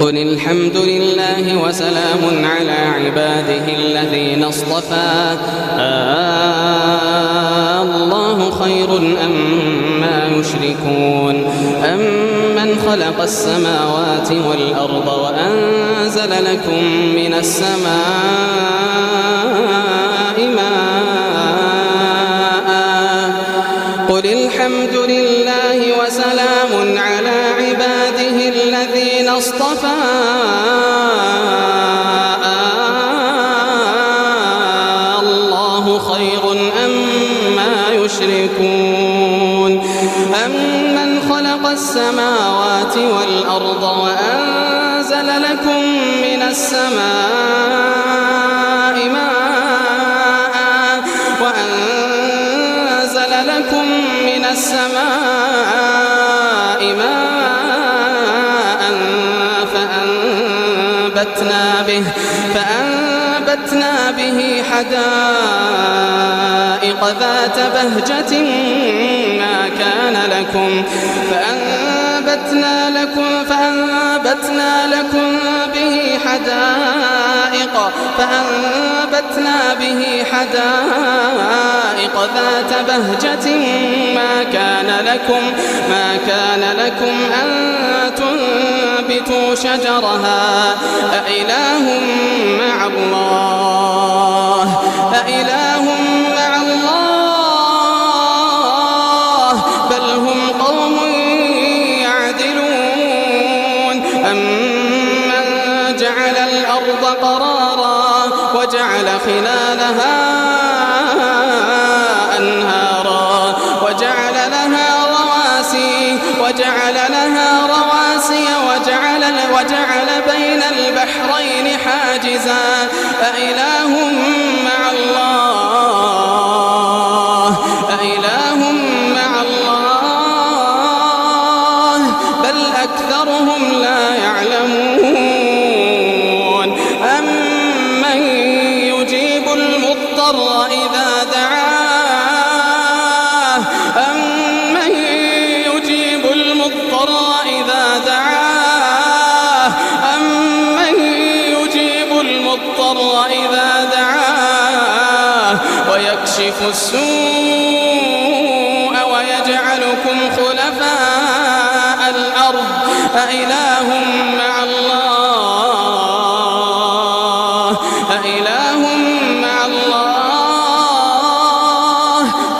قل الحمد لله وسلام على عباده الذين اصطفى الله خير أما يشركون أمن خلق السماوات والأرض وأنزل لكم من السماء ماء قل الحمد لله وسلام على عباده الذين اصطفى الله خير أما يشركون أمن خلق السماوات والأرض وأنزل لكم من السماء ماء وأنزل لكم من السماء ماء فأنبتنا به حدائق ذات بهجة ما كان لكم فأنبتنا لكم به حدائق ذات بهجة ما كان لكم أن تنبتوا شجرها أإله مع الله بل هم قوم يعدلون أمن جعل الأرض قرارا وجعل خلالها أنهارا وجعل لها رواسي وجعل بين البحرين حاجزا أإله مع الله بل أكثرهم لا يعلمون أمن يجيب المضطر إذا دعاه ويكشف السوء ويجعلكم خلفاء الأرض أإله مع الله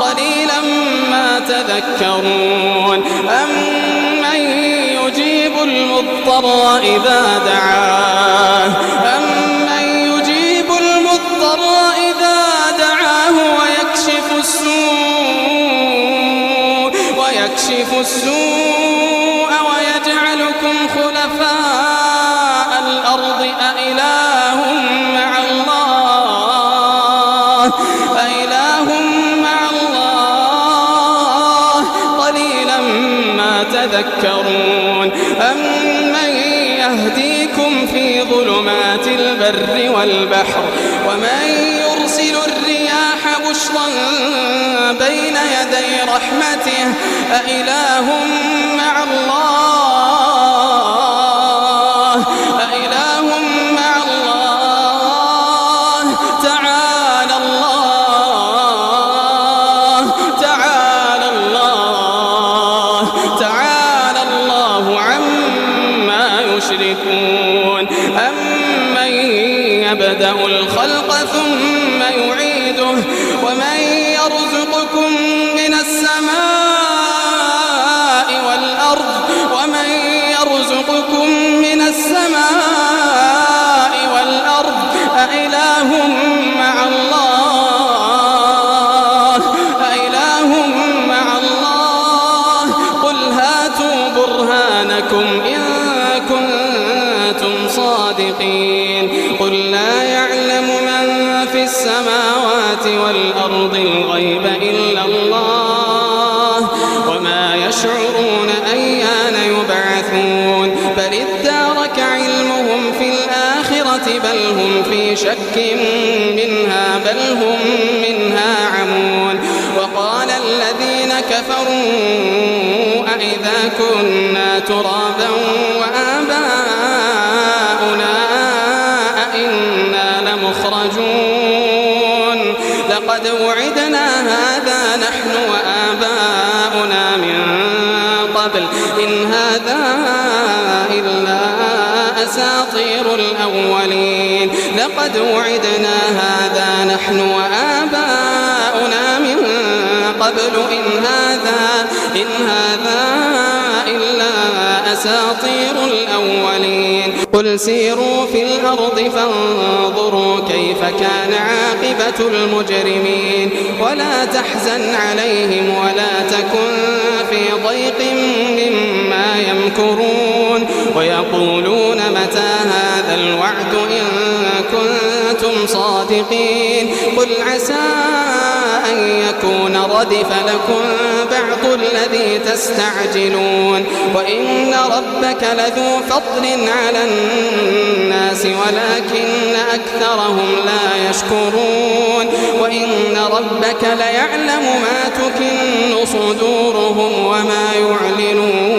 قليلا ما تذكرون أمن يجيب المضطر إذا دعاه ويكشف السوء ويجعلكم خلفاء الأرض أإله مع الله قليلا ما تذكرون أمن يهديكم في ظلمات البر والبحر ومن يرسل الرياح بشرا بين يدي رحمته أإله مع الله تعالى الله عما يشركون أمن يبدأ الخلق ثم يعيده ومن يرزقكم من السماء والأرض أإله مع الله قل هاتوا برهانكم إن كنتم صادقين قل لا يعلم من في السماوات والأرض الغيب إلا الله وما يشعرون أيان يبعثون بل ادارك علمهم في الآخرة بل هم في شك منها بل هم منها عمون وقال الذين كفروا أئذا كنا ترابا وآباؤنا قبل إن هذا إلا أساطير الأولين لقد وعدنا هذا نحن وآباؤنا من قبل إن هذا إلا أساطير الأولين قل سيروا في الأرض فانظروا كيف كان عاقبة المجرمين ولا تحزن عليهم ولا تكن في ضيق مما يمكرون ويقولون متى هذا الوعد إن كنتم صادقين قل عسى أن يكون ردف لكم بعض الذي تستعجلون وإن ربك لذو فضل على الناس ولكن أكثرهم لا يشكرون وإن ربك ليعلم ما تكن صدورهم وما يعلنون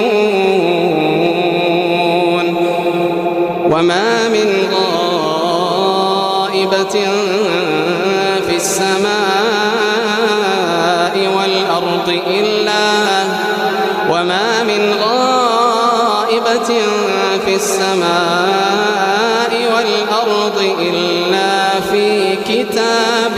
وما من غائبة في السماء والأرض إلا في كتاب